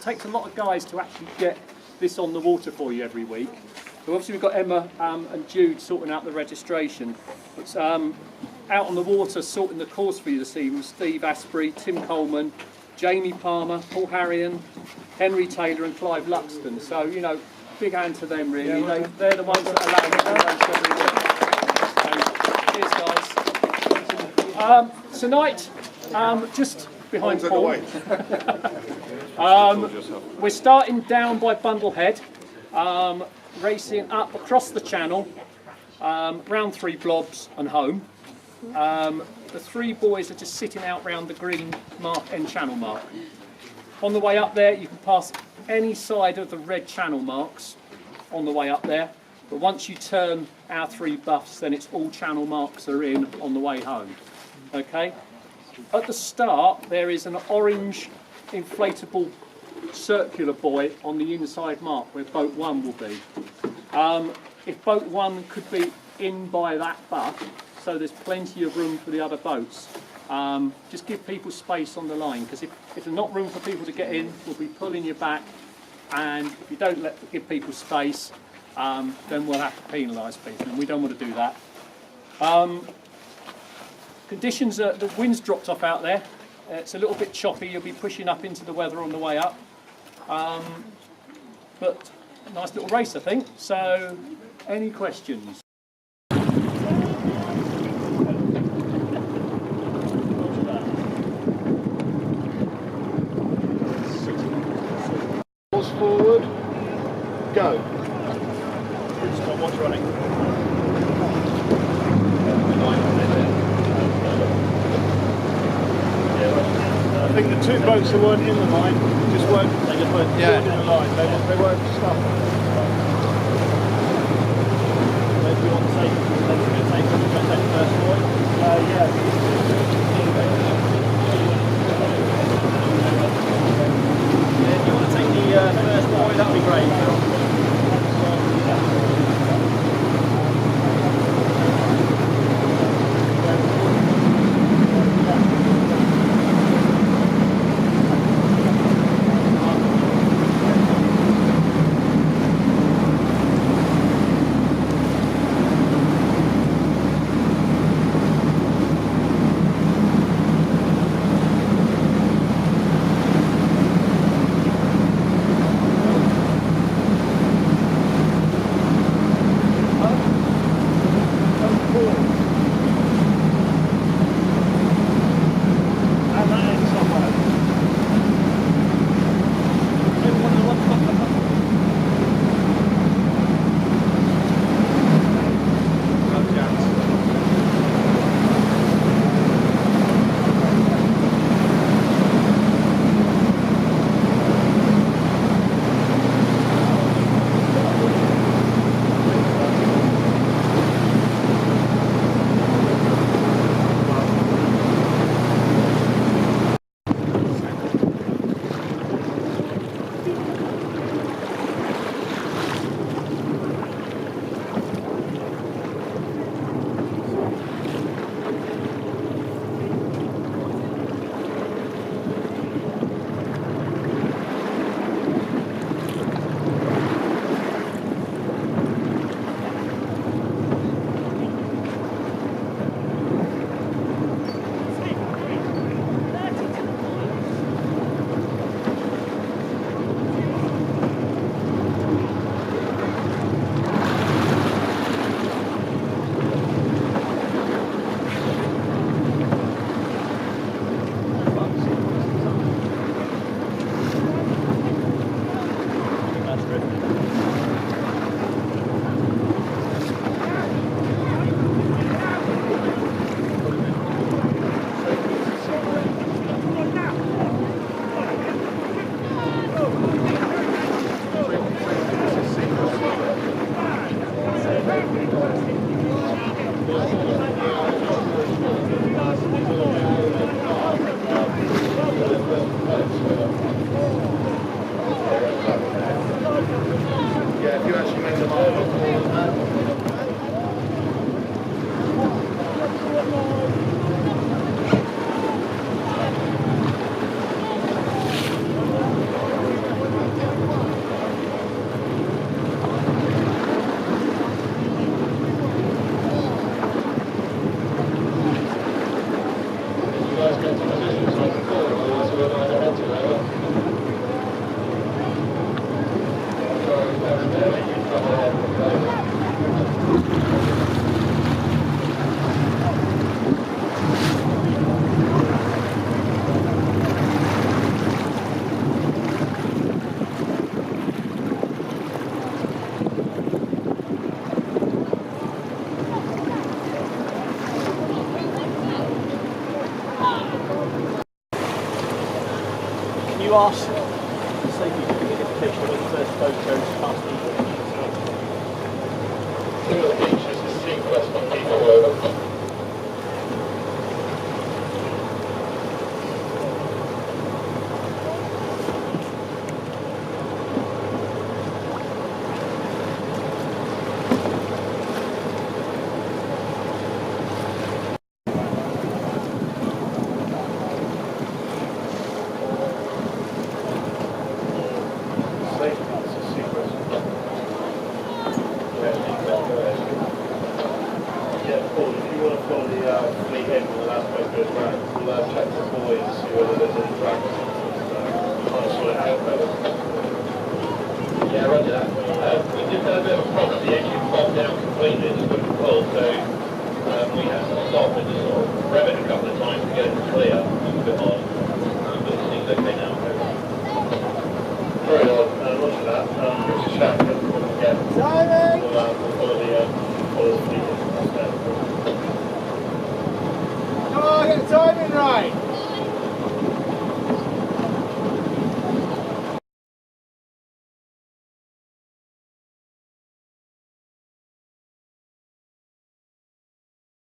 takes a lot of guys to actually get this on the water for you every week. So obviously we've got Emma and Jude sorting out the registration. But out on the water sorting the course for you this evening, Steve Asprey, Tim Coleman, Jamie Palmer, Paul Harrion, Henry Taylor and Clive Luxton. So, you know, big hand to them really. Yeah, they're the ones that allow me to race every week. So, cheers guys. Tonight, just behind Paul, we're starting down by Bundlehead, racing up across the channel, round 3 blobs and home. The 3 boys are just sitting out round the green mark, end channel mark. On the way up there, you can pass any side of the red channel marks on the way up there. But once you turn our 3 buffs, then it's all channel marks are in on the way home. Okay? At the start, there is an orange inflatable circular buoy on the inside mark where boat 1 will be. If boat 1 could be in by that buff, so there's plenty of room for the other boats. Just give people space on the line, because if there's not room for people to get in, we'll be pulling you back, and if you don't give people space, then we'll have to penalise people, and we don't want to do that. Conditions are, the wind's dropped off out there. It's a little bit choppy, you'll be pushing up into the weather on the way up. But a nice little race, I think. So, any questions? Forward, go. Stop, watch running. I think the 2 boats that weren't in the line just weren't. They just weren't in the line. They weren't stuck. Maybe you want to take the first boy. Yeah. If you want to take the first boy, that'd be great. you ask safety to get a picture when the first boat goes past the two of the beaches is sequence on people over. Yeah, roger that. We did have a bit of a problem. The engine bogged down completely and couldn't pull, so we had to stop and just sort of rev it a couple of times to get it clear. It was a bit odd. But it seems okay now. Very odd. Roger that. Give us a shout if we can get. Seine! We'll follow the Come on, get the timing right!